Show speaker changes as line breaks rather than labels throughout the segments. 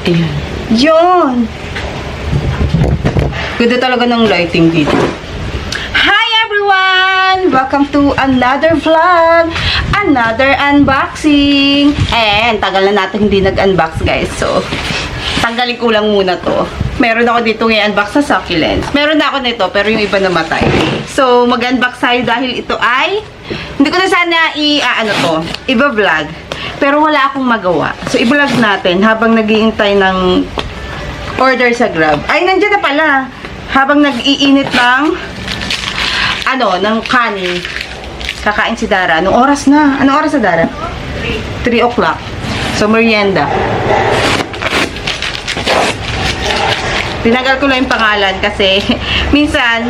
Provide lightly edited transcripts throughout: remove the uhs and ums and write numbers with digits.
Ayan. Yun! Ganda talaga ng lighting dito. Hi everyone! Welcome to another vlog! Another unboxing! And tagal na natin hindi nag-unbox guys. So, tanggalin ko lang muna to. Meron ako dito ngayon unbox na succulents. Meron na ako nito pero yung iba namatay. So, mag-unbox tayo dahil ito ay hindi ko na sana i-vlog. Pero wala akong magawa. So, i-vlog natin habang nag-iintay ng order sa Grab. Ay, nandiyan na pala. Habang nag-iinit ng kanin. Kakain si Dara. Anong oras na? Anong oras na, Dara? 3 o'clock. So, merienda. Tinagal ko lang yung pangalan kasi minsan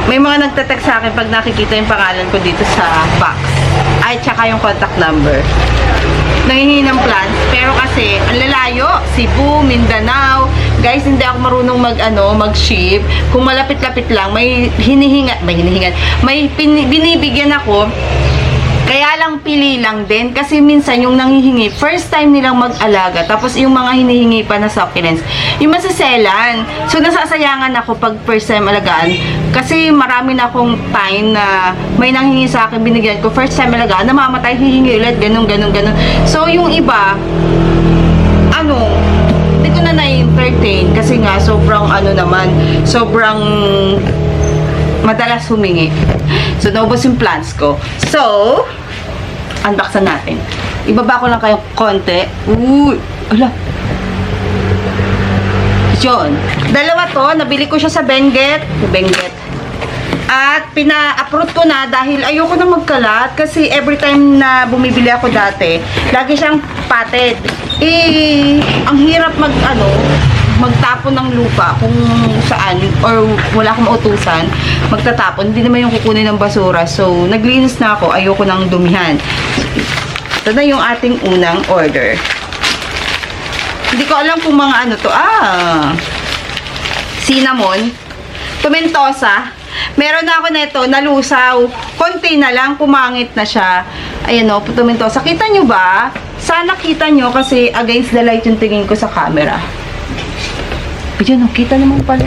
may mga nagtatext sa akin pag nakikita yung pangalan ko dito sa box. Ay, tsaka yung contact number. Nangihingi ng plans, pero kasi ang lalayo, Cebu, Mindanao. Guys, hindi ako marunong mag-ship. Kung malapit-lapit lang, may binibigyan ako. Kaya lang pili lang din kasi minsan yung nanghihingi, first time nilang mag-alaga, tapos yung mga hinihingi pa na succulents, yung masaselan. So nasasayangan ako pag first time alagaan kasi marami na akong time na may nanghingi sa akin, binigyan ko first time alagaan, namamatay, hihingi ulit, ganun. So yung iba, hindi ko na na-entertain kasi nga sobrang sobrang madalas humingi. So, naubos yung plans ko. So, unboxan natin. Ibaba ko lang kayo konti. Uy! Ala! Yun. Dalawa to. Nabili ko siya sa Benguet. At pina-upload ko na dahil ayoko na magkalat. Kasi every time na bumibili ako dati, lagi siyang patted. Ang hirap magtapon ng lupa kung saan or wala akong mautusan magtatapon, hindi naman yung kukunin ng basura. So, naglinis na ako, ayoko nang dumihan. Ito na yung ating unang order. Hindi ko alam kung mga cinnamon, tomentosa. Meron na ako nito, nalusaw. Konti na lang, pumangit na siya. Ayan o, tomentosa. Kita nyo ba? Sana kita nyo kasi against the light yung tingin ko sa camera. Ayan, kita naman pala.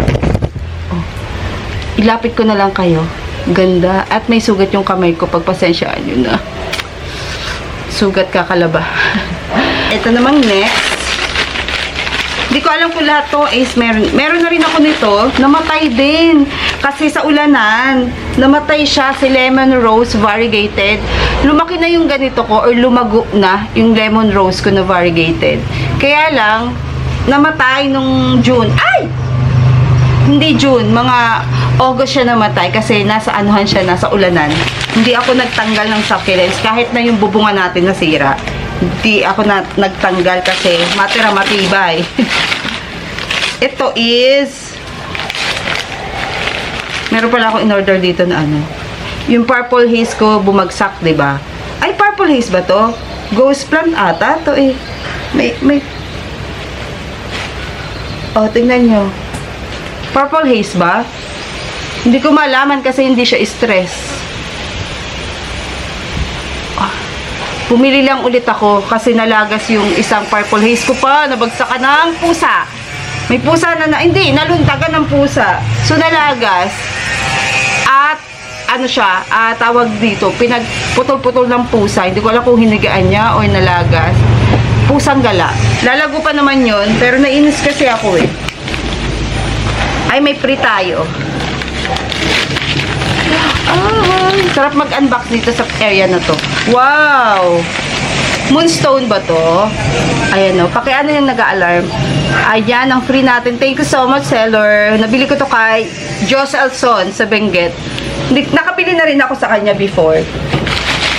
Oh. Ilapit ko na lang kayo. Ganda. At may sugat yung kamay ko. Pagpasensyaan nyo na. Sugat kakalaba. Ito namang next. Hindi ko alam kung lahat to is meron na rin ako nito. Namatay din. Kasi sa ulanan, namatay siya si Lemon Rose Variegated. Lumaki na yung ganito ko or lumago na yung Lemon Rose ko na variegated. Kaya lang, namatay nung June. Ay! Hindi June. Mga August siya namatay kasi nasa nasa ulanan. Hindi ako nagtanggal ng succulents. Kahit na yung bubungan natin nasira. Hindi ako nagtanggal kasi matibay. Ito is meron pala ako in-order dito na yung purple haze ko bumagsak, diba? Ay, purple haze ba to? Ghost plant ata to eh. May oh, tingnan nyo. Purple haze ba? Hindi ko malaman kasi hindi siya stress. Pumili lang ulit ako kasi nalagas yung isang purple haze ko pa. Nabagsakan ng pusa. May pusa hindi, naluntagan ng pusa. So, nalagas. At, tawag dito, pinagputol-putol ng pusa. Hindi ko alam kung hinigaan niya o nalagas. Pusang gala. Lalago pa naman yun, pero nainis kasi ako eh. Ay, may free tayo. Sarap mag-unbox dito sa area na to. Wow! Moonstone ba to? Ayan o. Pakiano yung nag-a-alarm. Ayan, ang free natin. Thank you so much, seller. Nabili ko to kay Jos Elson sa Benguet. Nakabili na rin ako sa kanya before.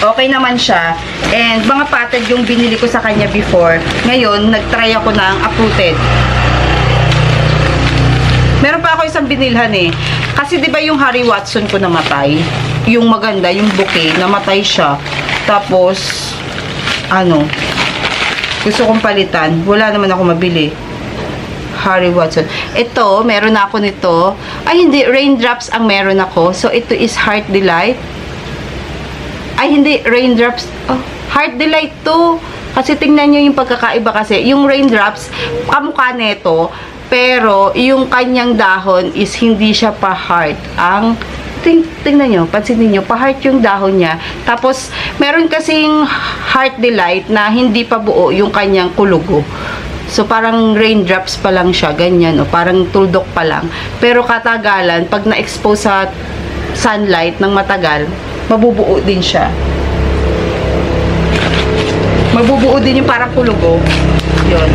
Okay naman siya. And mga patted yung binili ko sa kanya before. Ngayon, nag-try ako ng uprooted. Meron pa ako isang binilhan eh. Kasi 'di ba yung Harry Watson ko namatay? Yung maganda, yung bouquet, namatay siya. Tapos gusto kong palitan. Wala naman ako mabili. Harry Watson. Ito, meron na ako nito. Ay, hindi. Raindrops ang meron ako. So, ito is Heart Delight. Ay, hindi. Raindrops. Oh, Heart Delight to. Kasi tingnan nyo yung pagkakaiba kasi. Yung raindrops, kamukha neto, pero yung kanyang dahon is hindi siya pa-hard. Tingnan nyo, pansinin nyo, pa-heart yung dahon niya. Tapos, meron kasing heart delight na hindi pa buo yung kanyang kulugo. So, parang raindrops pa lang siya, ganyan, o parang tuldok pa lang. Pero katagalan, pag na-expose sa sunlight ng matagal, mabubuo din siya. Mabubuo din yung parang kulugo. Yun.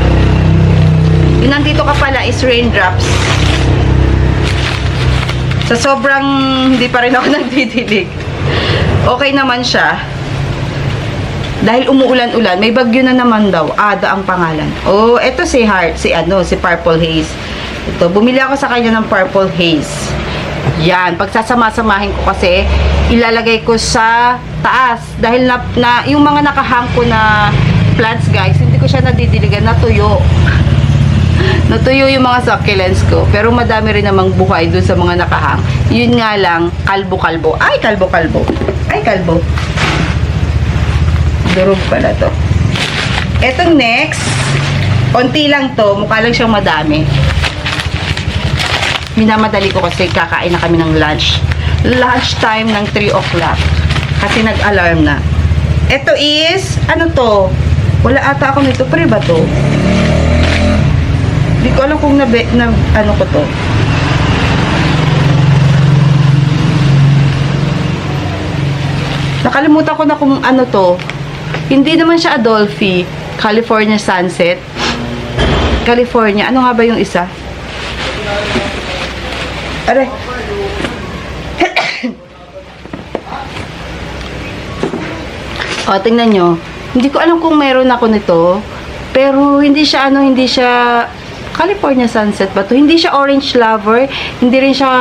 Yung nandito ka pala is raindrops. Sa sobrang hindi pa rin ako nagdidilig. Okay naman siya. Dahil umuulan-ulan, may bagyo na naman daw. Ada ang pangalan. Oh, eto si si Purple Haze. Ito, bumili ako sa kanya ng Purple Haze. Yan, pagsasama-samahin ko kasi ilalagay ko sa taas. Dahil yung mga nakahang ko na plants, guys, hindi ko siya nadidiligan, natuyo. Natuyo yung mga succulents ko. Pero madami rin namang buhay dun sa mga nakahang. Yun nga lang, kalbo-kalbo. Ay, kalbo-kalbo. Ay, kalbo. Durog pala to. Etong next, konti lang to. Mukha lang siyang madami. Minamadali ko kasi kakain na kami ng lunch. Lunch time ng 3 o'clock. Kasi nag-alarm na. Ito is, ano to? Wala ata ako nito. Pre ba to? Hindi ko alam kung ano ko to. Nakalimutan ko na kung ano to. Hindi naman siya Adolphi. California Sunset. California. Ano nga ba yung isa? Aray. O, tingnan nyo. Hindi ko alam kung meron ako nito. Pero hindi siya California Sunset ba to? Hindi siya Orange Lover. Hindi rin siya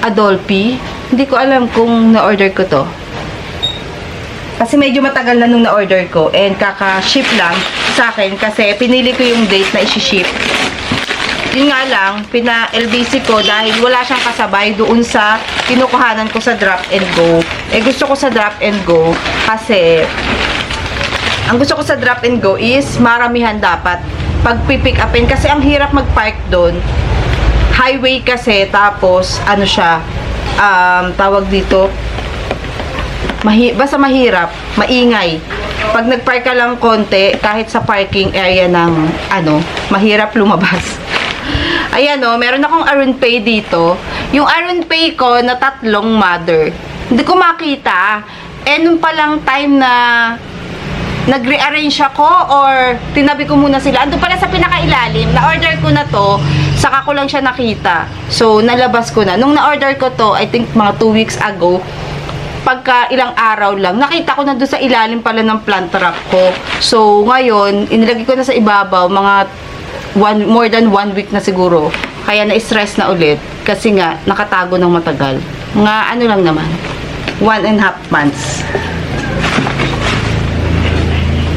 Adolphi. Hindi ko alam kung na-order ko to. Kasi medyo matagal na nung na-order ko. And kaka-ship lang sa akin. Kasi pinili ko yung date na isi-ship. Yun nga lang, pina-LBC ko dahil wala siyang kasabay doon sa kinukuhanan ko sa drop and go. Eh, gusto ko sa drop and go kasi ang gusto ko sa drop and go is maramihan dapat pag pipick upin. Kasi ang hirap mag-park doon. Highway kasi, tapos, ano siya, tawag dito, basta mahirap, maingay. Pag nag-park ka lang konti, kahit sa parking area ng, mahirap lumabas. Ayan o, meron akong AronPay dito. Yung AronPay ko na 3 mother. Hindi ko makita. Eh, nung palang time na nag-rearrange ako or tinabi ko muna sila. Ando pala sa pinakailalim. Na-order ko na to. Saka ko lang siya nakita. So, nalabas ko na. Nung na-order ko to, I think mga 2 weeks ago, pagka ilang araw lang, nakita ko na doon sa ilalim pala ng plant trap ko. So, ngayon, inilagay ko na sa ibabaw, mga more than 1 week na siguro. Kaya na-stress na ulit. Kasi nga, nakatago ng matagal. Mga ano lang naman, 1.5 months.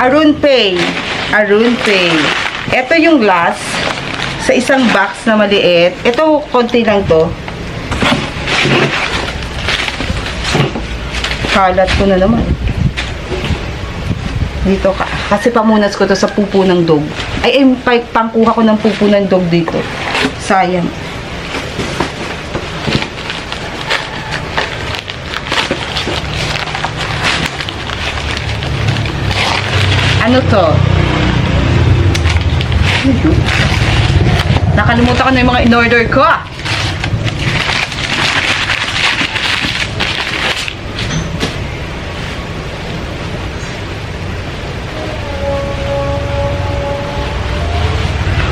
AronPay. AronPay. Ito yung glass sa isang box na maliit. Ito, konti lang to. Kalat ko na naman. Dito ka. Kasi pamunas ko to sa pupo ng dog. Ay, pangkuha ko ng pupo ng dog dito. Sayang. Ano to? Nakalimutan ko na yung mga in-order ko.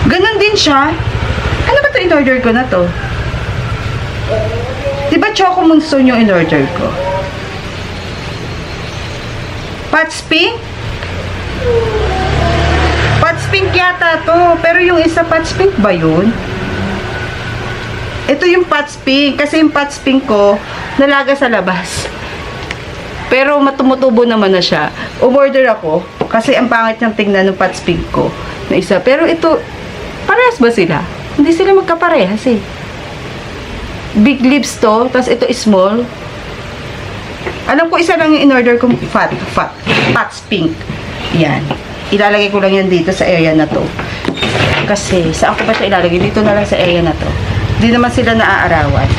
Ganon din siya. Ano ba ito in-order ko na to? Diba Choco Monsoon yung in-order ko? Pat's Pink? Pat's Pink yata to. Pero yung isa Pat's Pink ba yun? Ito yung Pat's Pink. Kasi yung Pat's Pink ko, nalaga sa labas. Pero matumutubo naman na siya. Umorder ako. Kasi ang pangit niyang tingnan ng Pat's Pink ko. Na isa. Pero ito, parehas ba sila? Hindi sila magkaparehas eh. Big lips to. Tapos ito small. Alam ko isa lang yung in-order kong Pat's Pink. Yan. Ilalagay ko lang yan dito sa area na to. Kasi, saan ko ba ito ilalagay? Dito na lang sa area na to. Hindi naman sila naaarawan.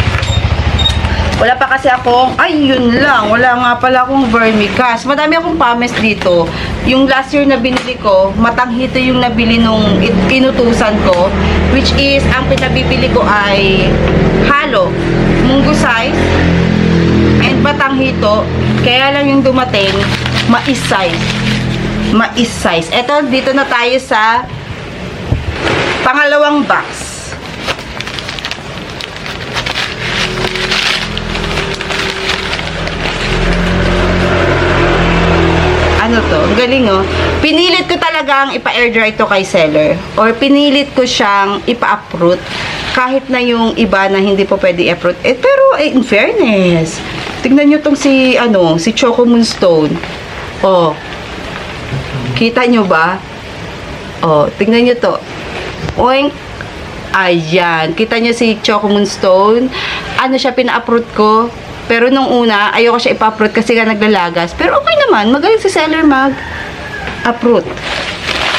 Wala pa kasi akong, ay yun lang, wala nga pala akong vermicast. Madami akong pames dito. Yung last year na binili ko, matanghito yung nabili nung inutusan ko. Which is, ang pinabibili ko ay halo, munggo size, and matanghito. Kaya lang yung dumating, mais size. Mais size. Eto, dito na tayo sa pangalawang box. Ano to? Ang galing, oh. Pinilit ko talagang ipa-air dry to kay seller. Or pinilit ko siyang ipa-uproot. Kahit na yung iba na hindi po pwede i-uproot. Pero, in fairness, tignan nyo tong si Choco Moonstone. Oh. Kita nyo ba? Oh, tignan nyo to. Oink. Ayan. Kita nyo si Choco Moonstone. Ano siya, pina-uproot ko. Pero nung una, ayoko siya ipa-uproot kasi nga naglalagas. Pero okay naman, magaling si seller mag-uproot.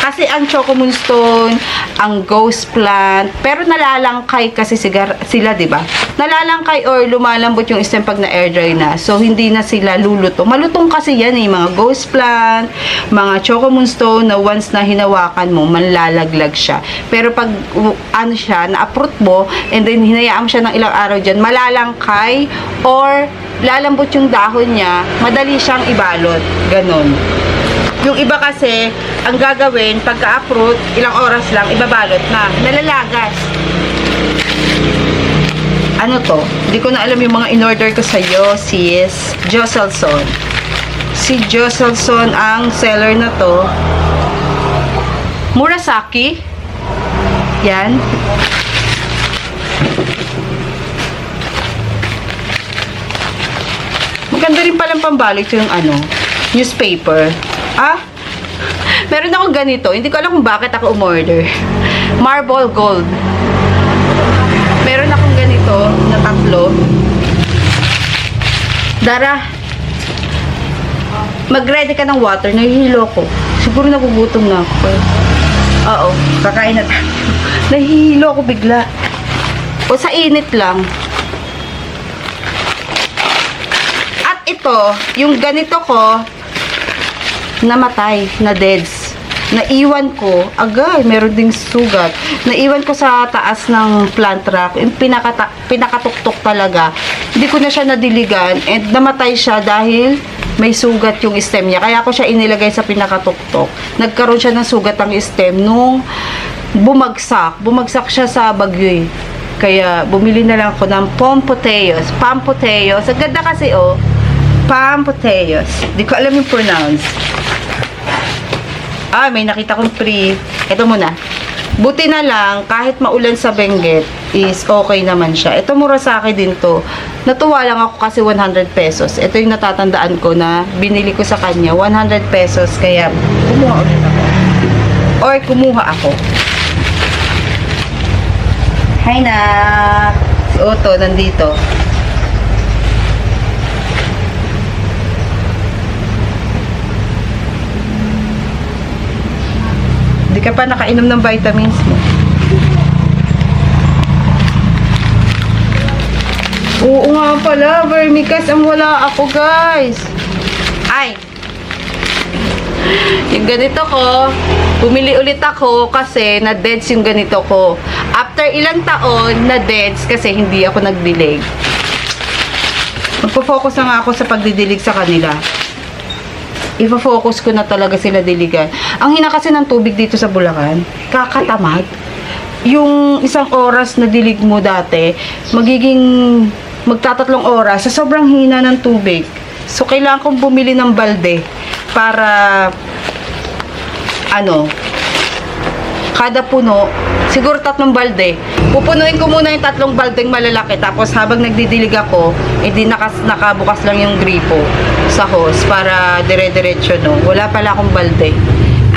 Kasi ang Choco Moonstone, ang Ghost Plant, pero nalalangkay kasi sila, di ba? Nalalangkay or lumalambot yung stem pag na-air dry na. So, hindi na sila luluto. Malutong kasi yan eh, mga Ghost Plant, mga Choco Moonstone na once na hinawakan mo, manlalaglag siya. Pero pag na-uproot mo, and then hinayaan mo siya ng ilang araw dyan, malalangkay or lalambot yung dahon niya, madali siyang ibalot. Ganon. Yung iba kasi, ang gagawin, pagka-uproot, ilang oras lang, ibabalot na. Nalalagas. Ano to? Hindi ko na alam yung mga in-order ko sa'yo, sis. Jocelson. Si Jocelson ang seller na to. Murasaki. Yan. Maganda rin palang pambalot yung newspaper. Meron akong ganito. Hindi ko alam kung bakit ako umorder. Marble gold. Meron akong ganito na tatlo. Dara, mag-ready ka ng water. Nahihilo ko. Siguro nagugutom na ako. Oo, kakain na tayo. Nahihilo ko bigla. O sa init lang. At ito, yung ganito ko, namatay, na deads. Naiwan ko, agay, meron ding sugat. Naiwan ko sa taas ng plant rack. Yung pinakatuktok talaga. Hindi ko na siya nadiligan and namatay siya dahil may sugat yung stem niya. Kaya ko siya inilagay sa pinakatuktok. Nagkaroon siya ng sugat ang stem nung bumagsak. Bumagsak siya sa bagyo eh. Kaya bumili na lang ako ng Pompoteos. Pompoteos. Ang ganda kasi oh. Pompoteos. Di ko alam yung pronounce. May nakita kong free. Ito muna. Buti na lang, kahit maulan sa Benguet, is okay naman siya. Ito Murasaki din to. Natuwa lang ako kasi 100 pesos. Ito yung natatandaan ko na binili ko sa kanya. 100 pesos. Kaya, kumuha ulit ako. Or, kumuha ako. Hi na! Si Otto, nandito. Hindi ka pa nakainom ng vitamins mo. Oo nga pala, vermicast ang wala ako, guys. Ay! Yung ganito ko, bumili ulit ako kasi na-deads yung ganito ko. After ilang taon, na-deads kasi hindi ako nagdilig. Magpo-focus na nga ako sa pagdidilig sa kanila. Ipa-focus ko na talaga sila diligan. Ang hina kasi ng tubig dito sa Bulacan, kakatamad. Yung isang oras na dilig mo dati, magtatatlong oras sa sobrang hina ng tubig. So, kailangan kong bumili ng balde para kada puno, siguro 3 balde. Pupunuin ko muna yung 3 baldeng malalaki. Tapos habang nagdidilig ako, edi nakabukas lang yung gripo sa hose para dire-diretso, no. Wala pala akong balde.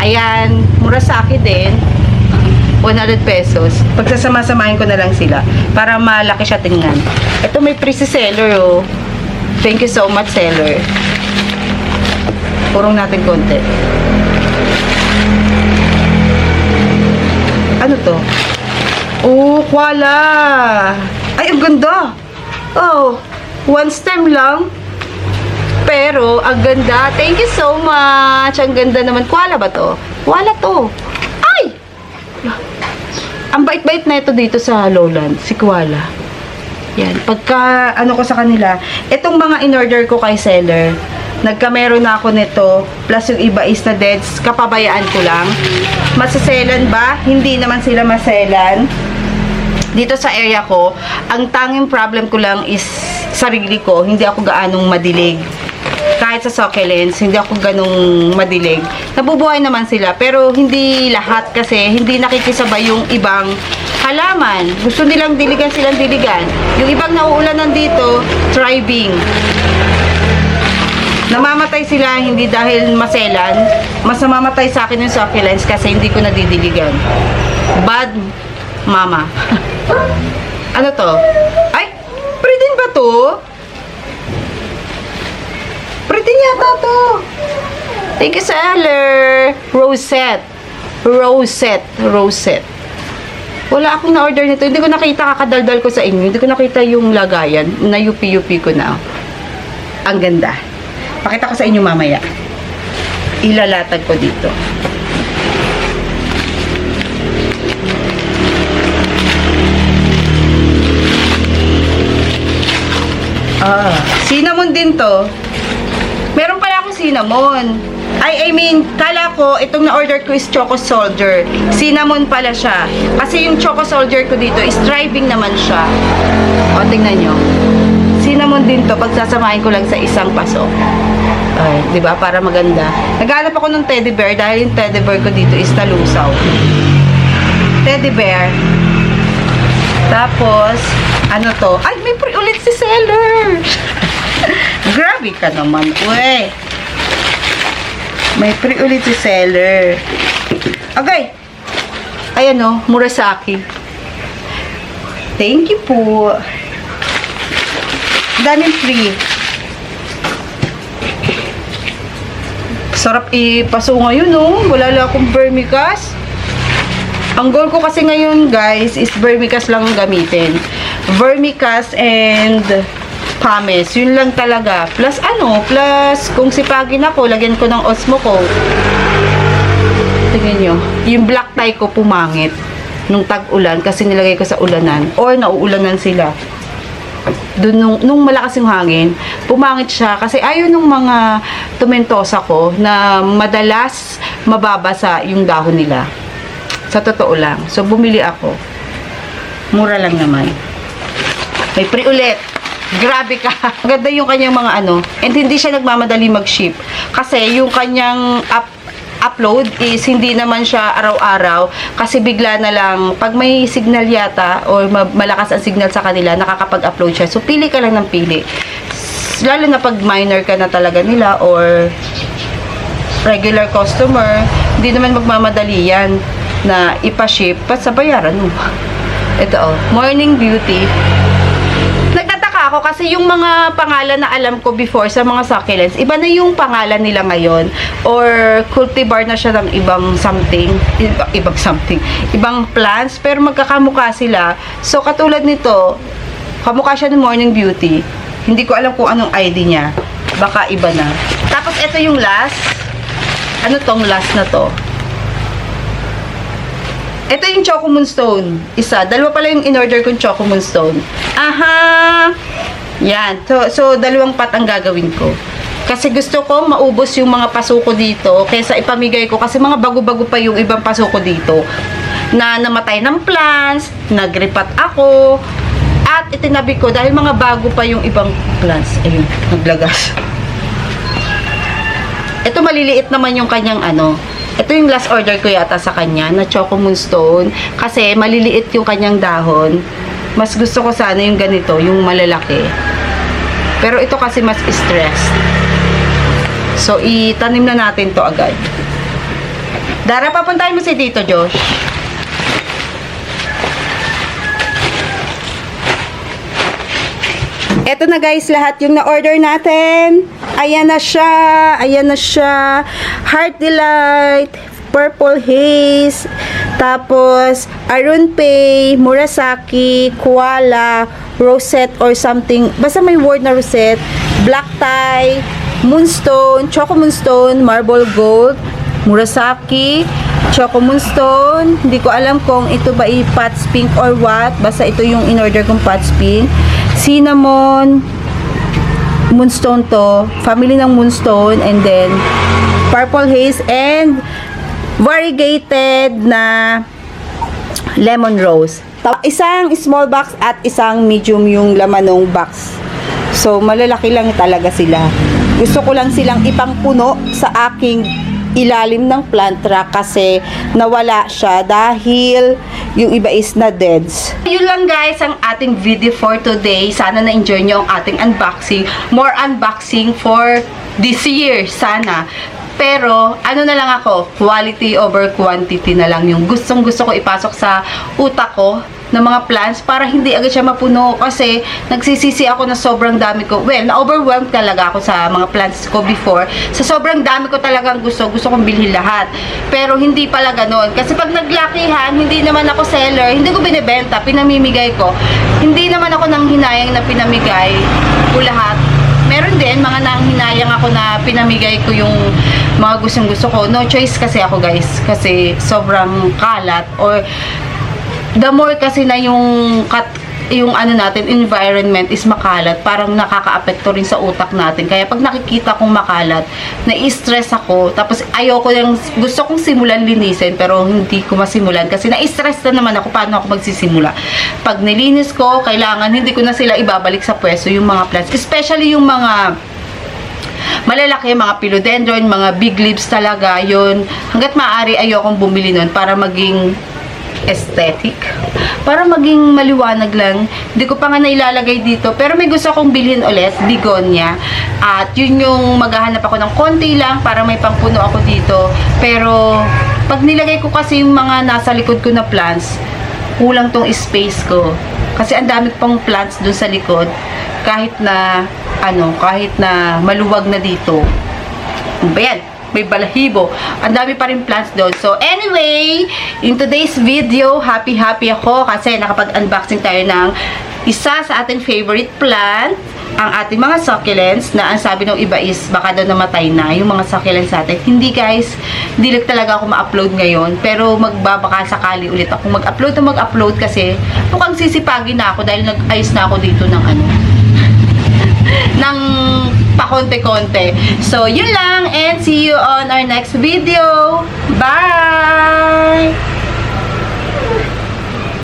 Ayan, Murasaki din. 100 pesos. Pagsasama-samahin ko na lang sila para malaki siya tingnan. Ito may free si seller, oh. Thank you so much, seller. Purong natin konti. to? Oh, koala. Ay, ang ganda. Oh, one stem lang. Pero, ang ganda. Thank you so much. Ang ganda naman. Koala ba to? Koala to. Ay! Ang bait-bait na ito dito sa Lowland. Si koala. Yan. Pagka, ano ko sa kanila, itong mga in-order ko kay seller, nagkameron na ako nito, plus yung iba is na deads, kapabayaan ko lang. Masaselan ba? Hindi naman sila maselan. Dito sa area ko, ang tanging problem ko lang is sarili ko, hindi ako gaanong madilig. Kahit sa succulents, hindi ako ganong madilig. Nabubuhay naman sila, pero hindi lahat kasi hindi nakikisabay yung ibang halaman. Gusto nilang diligan silang diligan. Yung ibang nauulanan dito, thriving. Namamatay sila hindi dahil maselan. Mas namamatay sa akin yung succulents kasi hindi ko nadidiligan. Bad mama. Ano to? Ay! Pretty ba to? Pretty yata to. Thank you, seller. Rosette. Rosette. Rosette. Wala akong na-order nito. Hindi ko nakita, kakadaldal ko sa inyo. Hindi ko nakita yung lagayan. Na-UP-UP ko na. Ang ganda. Pakita ko sa inyo mamaya. Ilalatag ko dito. Ah, cinnamon din to. Meron pala akong cinnamon. I mean, kala ko, itong na-order ko is Choco Soldier. Cinnamon pala siya. Kasi yung Choco Soldier ko dito is thriving naman siya. O, tingnan nyo. Cinnamon din to. Pagsasamahin ko lang sa isang paso. Ay, di ba? Para maganda. Naghanap ako ng teddy bear dahil yung teddy bear ko dito is talusaw. Teddy bear. Tapos, ano to? Ay, may pre ulit si seller. Grabe ka naman. Uy. May pre ulit si seller. Okay. Ayan o, Murasaki. Thank you po. Daming free. Sarap ipaso ngayon, no? Wala lang akong vermicast. Ang goal ko kasi ngayon, guys, is vermicast lang ang gamitin. Vermicast and pumice. Yun lang talaga. Plus ano? Plus, kung sipagin ako, lagyan ko ng Osmo ko. Tingnan nyo. Yung black tie ko pumangit nung tag-ulan kasi nilagay ko sa ulanan. Or nauulanan sila. Doon nung malakas yung hangin, pumangit siya kasi ayaw nung mga tumentosa ko na madalas mababasa yung dahon nila. Sa totoo lang. So, bumili ako. Mura lang naman. May free ulit. Grabe ka. Maganda yung kanyang mga ano. And hindi siya nagmamadali mag-ship. Kasi yung kanyang upload is hindi naman siya araw-araw. Kasi bigla na lang, pag may signal yata or malakas ang signal sa kanila, nakakapag-upload siya. So, pili ka lang ng pili. Lalo na pag minor ka na talaga nila or regular customer, hindi naman magmamadali yan na ipa-ship sa bayaran mo. Ito oh, Morning Beauty. Nagtataka ako kasi yung mga pangalan na alam ko before sa mga succulents, iba na yung pangalan nila ngayon or cultivar na siya ng ibang something, ibang plants, pero magkakamukha sila. So katulad nito, kamukha siya ng Morning Beauty. Hindi ko alam kung anong ID niya. Baka iba na. Tapos ito yung last. Ano tong last na to? Ito yung Choco Moonstone. Isa. Dalawa pala yung in-order kong Choco Moonstone. Aha! Yan. So, dalawang pot ang gagawin ko. Kasi gusto ko maubos yung mga pasuko dito kaysa ipamigay ko. Kasi mga bago-bago pa yung ibang pasuko dito. Na namatay ng plants, nagripat ako, at itinabi ko dahil mga bago pa yung ibang plants. Ayun, naglagas. Ito maliliit naman yung kanyang ano. Ito yung last order ko yata sa kanya na Choco Moonstone. Kasi maliliit yung kanyang dahon. Mas gusto ko sana yung ganito, yung malalaki. Pero ito kasi mas stressed. So, itanim na natin to agad. Dara, papuntahin mo si Tito Josh. Eto na guys, lahat yung na-order natin. Ayan na siya. Ayan na siya. Heart Delight, Purple Haze, Tapos, Arunpei, Murasaki, Koala, Rosette or something. Basta may word na Rosette. Black Tie, Moonstone, Choco Moonstone, Marble Gold, Murasaki, Choco Moonstone. Hindi ko alam kung ito ba i-Pots Pink or what. Basta ito yung in-order kong Pots Pink. Cinnamon, Moonstone to. Family ng Moonstone. And then, Purple Haze and variegated na Lemon Rose. Isang small box at isang medium yung laman ng box. So, malalaki lang talaga sila. Gusto ko lang silang ipangpuno sa aking ilalim ng plant rack kasi nawala siya dahil yung iba is na deads. Yun lang guys ang ating video for today. Sana na-enjoy nyo ang ating unboxing. More unboxing for this year. Sana. Pero, ano na lang ako, quality over quantity na lang yung gustong gusto ko ipasok sa utak ko ng mga plants para hindi agad siya mapuno kasi nagsisisi ako na sobrang dami ko. Well, na-overwhelmed talaga ako sa mga plants ko before. Sa sobrang dami ko talagang gusto kong bilhin lahat. Pero hindi pala ganon. Kasi pag naglakihan, hindi naman ako seller, hindi ko binibenta, pinamimigay ko. Hindi naman ako nang hinayang na pinamigay ko lahat. Meron din, mga nanghinayang ako na pinamigay ko yung mga gustong gusto ko. No choice kasi ako guys. Kasi sobrang kalat or the more kasi na yung ano natin, environment is makalat, parang nakaka-apekto rin sa utak natin. Kaya pag nakikita kong makalat, na-stress ako. Tapos ayoko yung, gusto kong simulan linisin, pero hindi ko masimulan. Kasi na-stress na naman ako, paano ako magsisimula. Pag nilinis ko, kailangan, hindi ko na sila ibabalik sa pwesto, yung mga plants. Especially yung mga malalaki, mga philodendron, mga big leaves talaga, yun. Hanggat maaari, ayokong bumili nun para maging aesthetic. Para maging maliwanag lang. Hindi ko pa nga nailalagay dito. Pero may gusto akong bilhin ulit. Begonia. At yun yung maghahanap ako ng konti lang para may pangpuno ako dito. Pero pag nilagay ko kasi yung mga nasa likod ko na plants, kulang tong space ko. Kasi ang dami pang plants dun sa likod. Kahit na maluwag na dito. Ayan. May balahibo. Ang dami pa rin plants doon. So, anyway, in today's video, happy ako kasi nakapag-unboxing tayo ng isa sa ating favorite plant, ang ating mga succulents, na ang sabi ng iba is baka daw namatay na yung mga succulents natin. Hindi guys, hindi lang talaga ako ma-upload ngayon, pero magbabaka sakali ulit ako mag-upload kasi mukhang sisipagin na ako dahil nag-ayos na ako dito ng ng pakonte-konte. So, yun lang and see you on our next video. Bye!